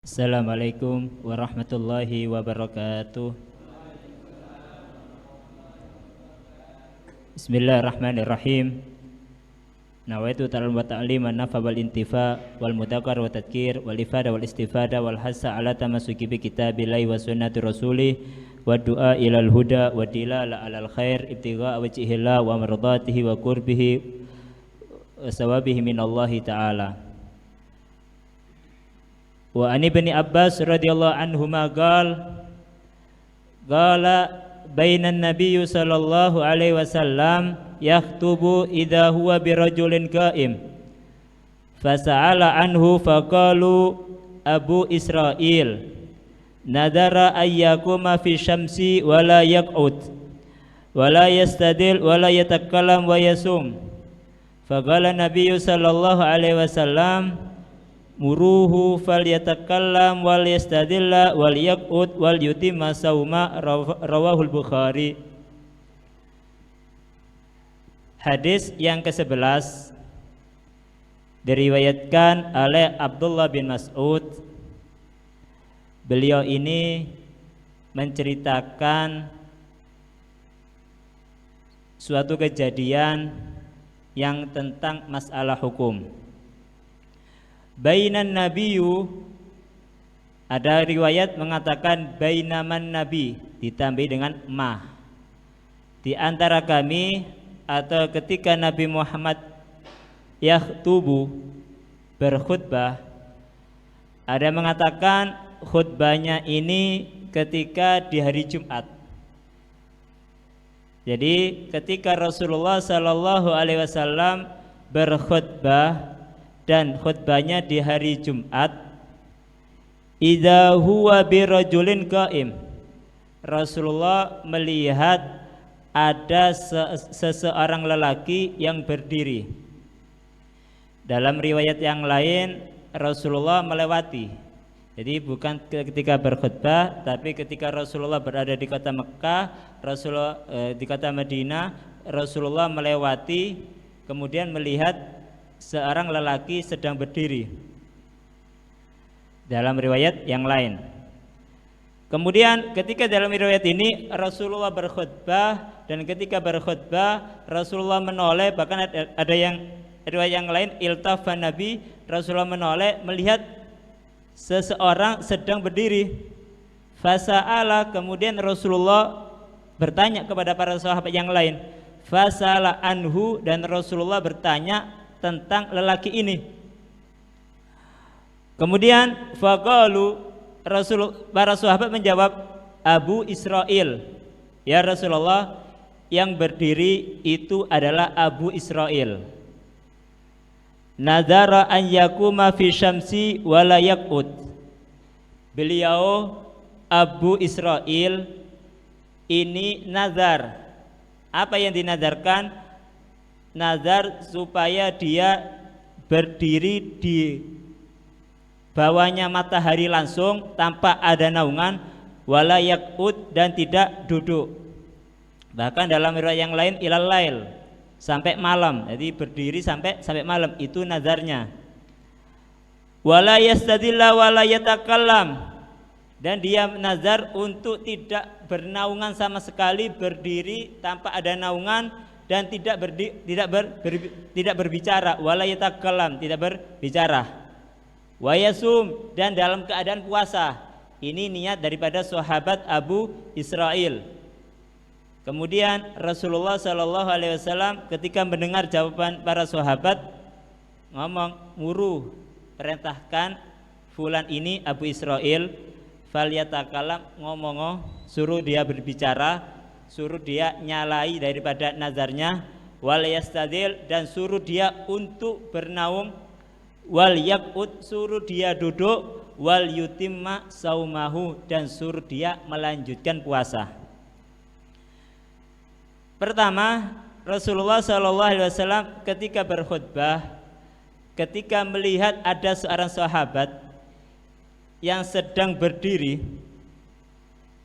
Assalamualaikum warahmatullahi wabarakatuh. Bismillahirrahmanirrahim. Nawaitu ta'allum wa ta'lim wa nafa wal intifa wal mudzakkar wa tadhkir wal ifada wal istifada wal hasa ala tamassuki bi kitabillahi wa sunnati rasulih wa du'a ilal huda wa dilala alal khair ibtigha wajhillah wa mardatihi wa qurbihi wa sawabihi minallahi ta'ala. Wa ani ibni Abbas radhiyallahu anhuma qala bainan nabiyyu sallallahu alaihi wasallam yaktubu idza huwa birajulin qa'im fasa'ala anhu faqalu Abu Israil nadara ayyakuma fi syamsi wala yaq'ud wala yastadil wala yatakallam wa yasum faqala nabiyyu sallallahu alaihi wasallam muruhu falyatakallam wal yastadilla wal yaqut wal yutimma sauma. Rawahul Bukhari. Hadis yang ke-11 diriwayatkan oleh Abdullah bin Mas'ud. Beliau ini menceritakan suatu kejadian yang tentang masalah hukum. Bainan nabiyyu, ada riwayat mengatakan bainaman nabi ditambah dengan ma. Di antara kami atau ketika Nabi Muhammad yaktubu berkhutbah, ada mengatakan khutbahnya ini ketika di hari Jumat. Jadi ketika Rasulullah sallallahu alaihi wasallam berkhutbah dan khutbahnya di hari Jumat, idza huwa birajulin qa'im, Rasulullah melihat ada seseorang lelaki yang berdiri. Dalam riwayat yang lain Rasulullah melewati. Jadi bukan ketika berkhutbah, tapi ketika Rasulullah berada di kota Mekah, Rasulullah di kota Madinah, Rasulullah melewati kemudian melihat seorang lelaki sedang berdiri. Dalam riwayat yang lain. Kemudian ketika dalam riwayat ini Rasulullah berkhutbah, dan ketika berkhutbah Rasulullah menoleh, bahkan ada yang riwayat yang lain iltafan Nabi, Rasulullah menoleh melihat seseorang sedang berdiri. Fasa'ala, kemudian Rasulullah bertanya kepada para sahabat yang lain. Fasa'ala anhu, dan Rasulullah bertanya tentang lelaki ini. Kemudian faqalu, para sahabat menjawab, Abu Israil, ya Rasulullah, yang berdiri itu adalah Abu Israil. Nadara an yakuma fi syamsi wala yaqut. Beliau Abu Israil ini nazar. Apa yang dinadarkan? Nazar supaya dia berdiri di bawahnya matahari langsung tanpa ada naungan, wala yaqut, dan tidak duduk. Bahkan dalam riwayat yang lain ilal lail, sampai malam. Jadi berdiri sampai malam, itu nazarnya. Wala yastadilla wala yatakallam, dan dia nazar untuk tidak bernaungan sama sekali, berdiri tanpa ada naungan, dan tidak berbicara, wala yatakallam, tidak berbicara. Wa yasum, dan dalam keadaan puasa. Ini niat daripada sahabat Abu Israil. Kemudian Rasulullah sallallahu alaihi wasallam ketika mendengar jawaban para sahabat ngomong, muruh, perintahkan fulan ini Abu Israil falyatakallam, ngomong, suruh dia berbicara, suruh dia nyalai daripada nazarnya, wal yastadil, dan suruh dia untuk bernaung, wal yaqut, suruh dia duduk, wal yutimma saumahu, dan suruh dia melanjutkan puasa. Pertama, Rasulullah SAW ketika berkhutbah, ketika melihat ada seorang sahabat yang sedang berdiri,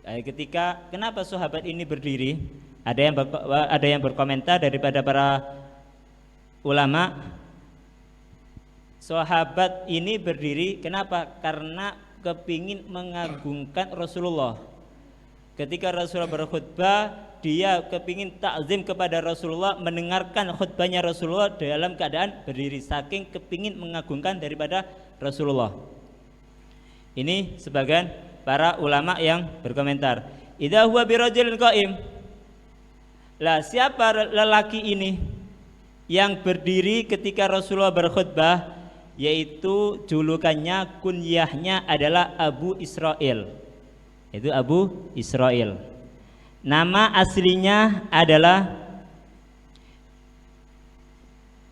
ketika kenapa sahabat ini berdiri, ada yang berkomentar daripada para ulama. Sahabat ini berdiri kenapa? Karena kepingin mengagungkan Rasulullah. Ketika Rasulullah berkhutbah, dia kepingin takzim kepada Rasulullah, mendengarkan khutbahnya Rasulullah dalam keadaan berdiri, saking kepingin mengagungkan daripada Rasulullah. Ini sebagian para ulama yang berkomentar. Idza huwa birajulin qaim. Lah, siapa lelaki ini yang berdiri ketika Rasulullah berkhutbah? Yaitu julukannya, kunyahnya adalah Abu Israil. Itu Abu Israil. Nama aslinya adalah,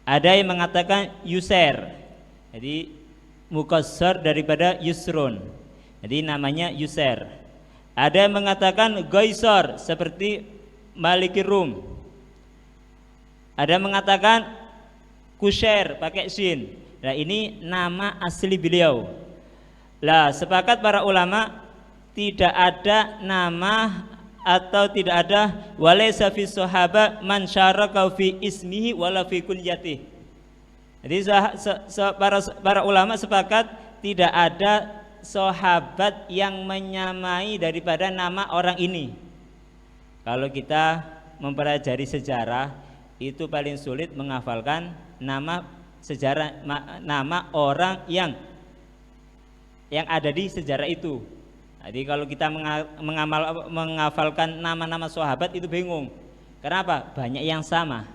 ada yang mengatakan Yusair. Jadi mukassar daripada Yusrun. Jadi namanya Yusair. Ada yang mengatakan Gaisar seperti Malikir Rum. Ada yang mengatakan Kusyair pakai sin. Nah, ini nama asli beliau. Lah, sepakat para ulama tidak ada nama atau tidak ada walaysa fi sahaba man syaraka fi ismihi wala fi kunyatihi. Jadi para ulama sepakat tidak ada sahabat yang menyamai daripada nama orang ini. Kalau kita mempelajari sejarah, itu paling sulit menghafalkan nama sejarah, nama orang yang ada di sejarah itu. Jadi kalau kita menghafalkan nama-nama sahabat itu bingung. Kenapa? Banyak yang sama.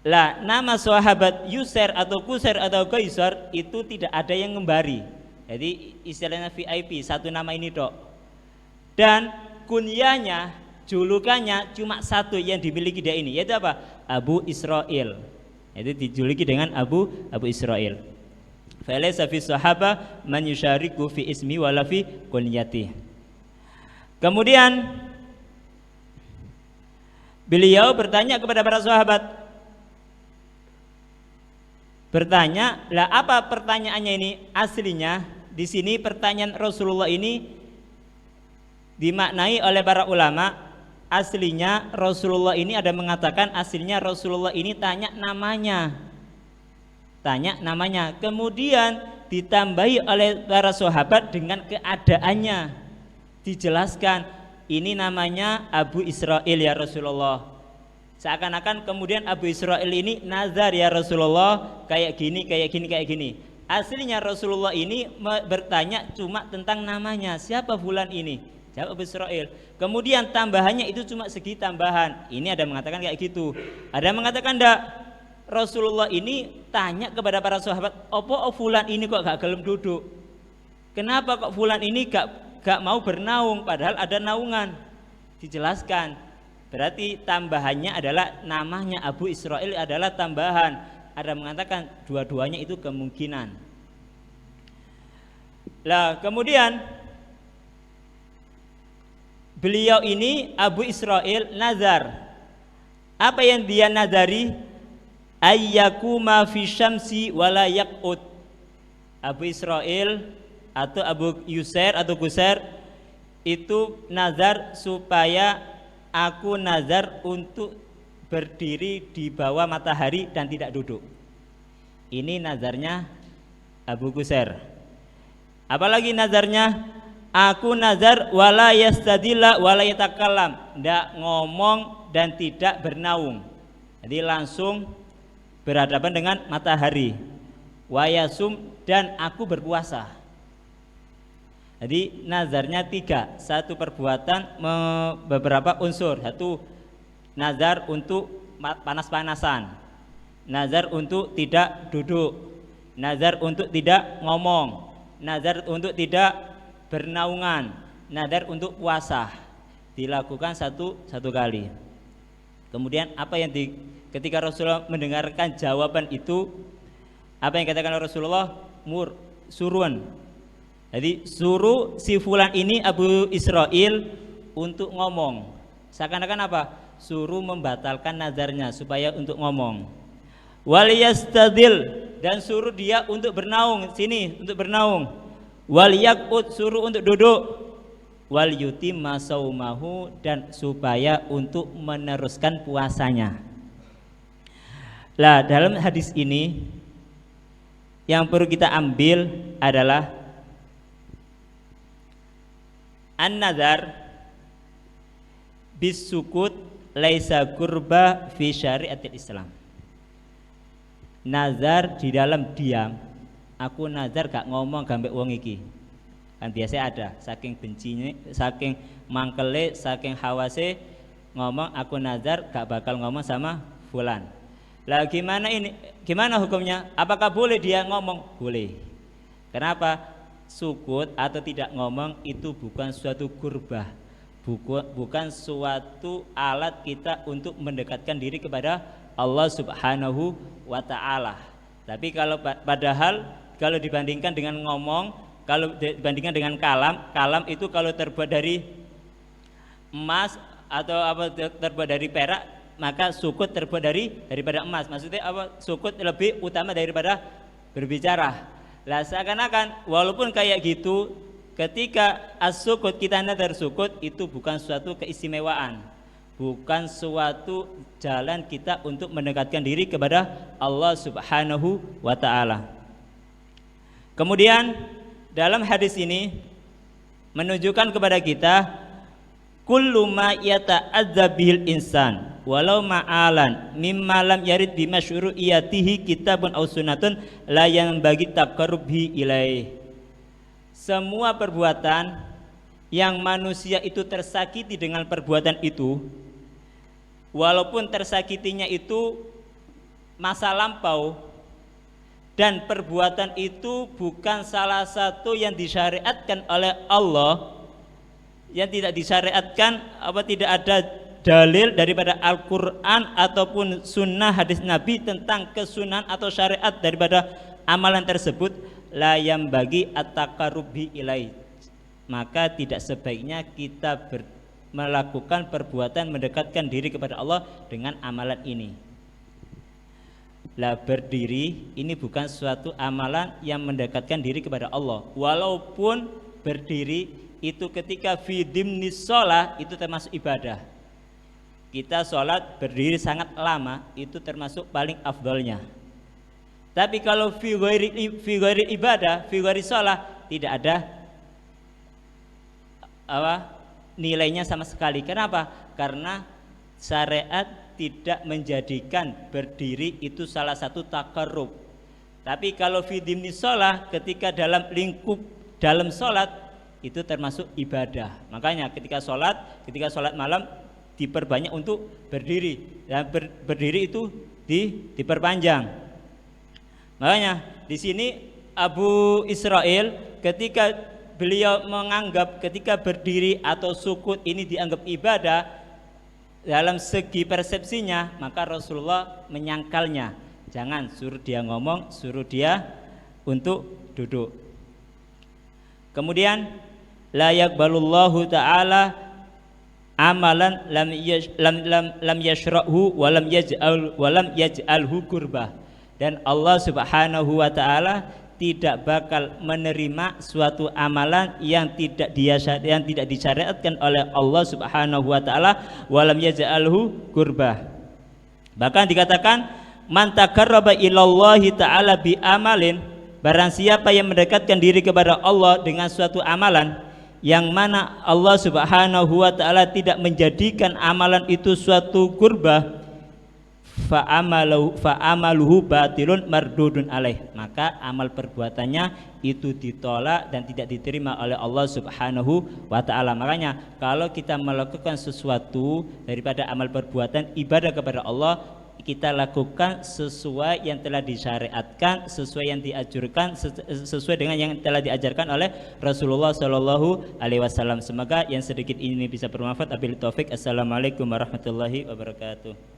Lah, nama sahabat Yusair atau Kusair atau Gaisar itu tidak ada yang ngembari. Jadi istilahnya VIP, satu nama ini dok. Dan kunyahnya, julukannya cuma satu yang dimiliki dia ini, yaitu apa? Abu Israil. Itu dijuluki dengan Abu Israil. Falaysa fi sahaba man yusyariku fi ismi wala fi kunyatihi. Kemudian beliau bertanya kepada para sahabat. Bertanya, lah apa pertanyaannya ini? Aslinya di sini pertanyaan Rasulullah ini dimaknai oleh para ulama. Aslinya Rasulullah ini ada mengatakan, aslinya Rasulullah ini tanya namanya. Kemudian ditambahi oleh para sahabat dengan keadaannya. Dijelaskan, ini namanya Abu Israil ya Rasulullah. Seakan-akan kemudian Abu Israil ini nazar ya Rasulullah, kayak gini. Aslinya Rasulullah ini bertanya cuma tentang namanya, siapa fulan ini? Jawab Abu Israil. Kemudian tambahannya itu cuma segi tambahan. Ini ada mengatakan kayak gitu. Ada mengatakan enggak, Rasulullah ini tanya kepada para sahabat, opo fulan ini kok gak gelem duduk? Kenapa kok fulan ini gak mau bernaung padahal ada naungan? Dijelaskan. Berarti tambahannya adalah namanya Abu Israil adalah tambahan. Ada mengatakan dua-duanya itu kemungkinan. Lah, kemudian beliau ini Abu Israil nazar. Apa yang dia nazari? Ayyakuma fi syamsi wala yaqut. Abu Israil atau Abu Yusair atau Kusair itu nazar supaya aku nazar untuk berdiri di bawah matahari dan tidak duduk. Ini nazarnya Abu Kusair. Apalagi nazarnya? Aku nazar wala yastadilla wala yatakallam, tidak ngomong dan tidak bernaung. Jadi langsung berhadapan dengan matahari. Wayasum, dan aku berpuasa. Jadi nazarnya tiga, satu perbuatan beberapa unsur. Satu nazar untuk panas-panasan, nazar untuk tidak duduk, nazar untuk tidak ngomong, nazar untuk tidak bernaungan, nazar untuk puasa. Dilakukan satu kali. Kemudian apa yang ketika Rasulullah mendengarkan jawaban itu, apa yang katakan Rasulullah? Surun. Jadi suruh si fulan ini Abu Israil untuk ngomong. Seakan-akan apa? Suruh membatalkan nazarnya supaya untuk ngomong. Wal yastadil, dan suruh dia untuk bernaung, sini untuk bernaung. Wal yaqut, suruh untuk duduk. Wal yutimma saumahu, dan supaya untuk meneruskan puasanya. Lah, dalam hadis ini yang perlu kita ambil adalah An-nazar bisukut laisa kurba fi syariatil Islam. Nazar di dalam diam. Aku nazar gak ngomong gambek wong iki. Kan biasa ada, saking bencinya, saking mangkele, saking hawase ngomong aku nazar gak bakal ngomong sama fulan. Lah gimana ini? Gimana hukumnya? Apakah boleh dia ngomong? Boleh. Kenapa? Sukut atau tidak ngomong itu bukan suatu kurbah, bukan suatu alat kita untuk mendekatkan diri kepada Allah Subhanahu wa ta'ala. Tapi padahal kalau dibandingkan dengan ngomong, kalau dibandingkan dengan kalam itu kalau terbuat dari emas atau terbuat dari perak, maka sukut terbuat daripada emas. Maksudnya sukut lebih utama daripada berbicara. Lah seakan-akan walaupun kayak gitu, ketika as-sukut kita nazar sukut itu bukan suatu keistimewaan, bukan suatu jalan kita untuk mendekatkan diri kepada Allah Subhanahu wa ta'ala. Kemudian dalam hadis ini menunjukkan kepada kita kullu ma yata'adza bihil insan walau ma'alan mimma lam yarid bi masyru'iyatihi kitabun aw sunnatun la yang bagi taqarrubi ilaih. Semua perbuatan yang manusia itu tersakiti dengan perbuatan itu, walaupun tersakitinya itu masa lampau dan perbuatan itu bukan salah satu yang disyariatkan oleh Allah, yang tidak disyariatkan tidak ada dalil daripada Al-Quran ataupun sunnah hadis Nabi tentang kesunahan atau syariat daripada amalan tersebut, la yang bagi at-taqarrubi ilai, maka tidak sebaiknya kita melakukan perbuatan mendekatkan diri kepada Allah dengan amalan ini. Lah berdiri ini bukan suatu amalan yang mendekatkan diri kepada Allah, walaupun berdiri itu ketika fi dimnis shalah itu termasuk ibadah. Kita sholat berdiri sangat lama itu termasuk paling afdolnya. Tapi kalau fi ghairi ibadah, fi ghairi shalah tidak ada nilainya sama sekali. Kenapa? Karena syariat tidak menjadikan berdiri itu salah satu taqarrub. Tapi kalau fi dimnis shalah, ketika dalam lingkup dalam sholat itu termasuk ibadah. Makanya ketika sholat malam diperbanyak untuk berdiri, dan berdiri itu diperpanjang. Makanya di sini Abu Israil ketika beliau menganggap ketika berdiri atau sukut ini dianggap ibadah dalam segi persepsinya, maka Rasulullah menyangkalnya. Jangan suruh dia ngomong, suruh dia untuk duduk. Kemudian la yaqbalullahu ta'ala amalan lam yashra'hu wa lam yaj'alhu qurbah. Dan Allah Subhanahu wa ta'ala tidak bakal menerima suatu amalan yang tidak disyariatkan oleh Allah Subhanahu wa ta'ala wa lam yaj'alhu qurbah. Bahkan dikatakan man taqarraba ilallahi ta'ala bi amalin, barang siapa yang mendekatkan diri kepada Allah dengan suatu amalan yang mana Allah Subhanahu wa ta'ala tidak menjadikan amalan itu suatu qurbah, fa'amaluhu batilun mardudun alaih, maka amal perbuatannya itu ditolak dan tidak diterima oleh Allah Subhanahu wa ta'ala. Makanya kalau kita melakukan sesuatu daripada amal perbuatan ibadah kepada Allah, kita lakukan sesuai yang telah disyariatkan, sesuai yang dianjurkan, sesuai dengan yang telah diajarkan oleh Rasulullah Shallallahu Alaihi Wasallam. Semoga yang sedikit ini bisa bermanfaat. Wabillahi taufik. Assalamualaikum warahmatullahi wabarakatuh.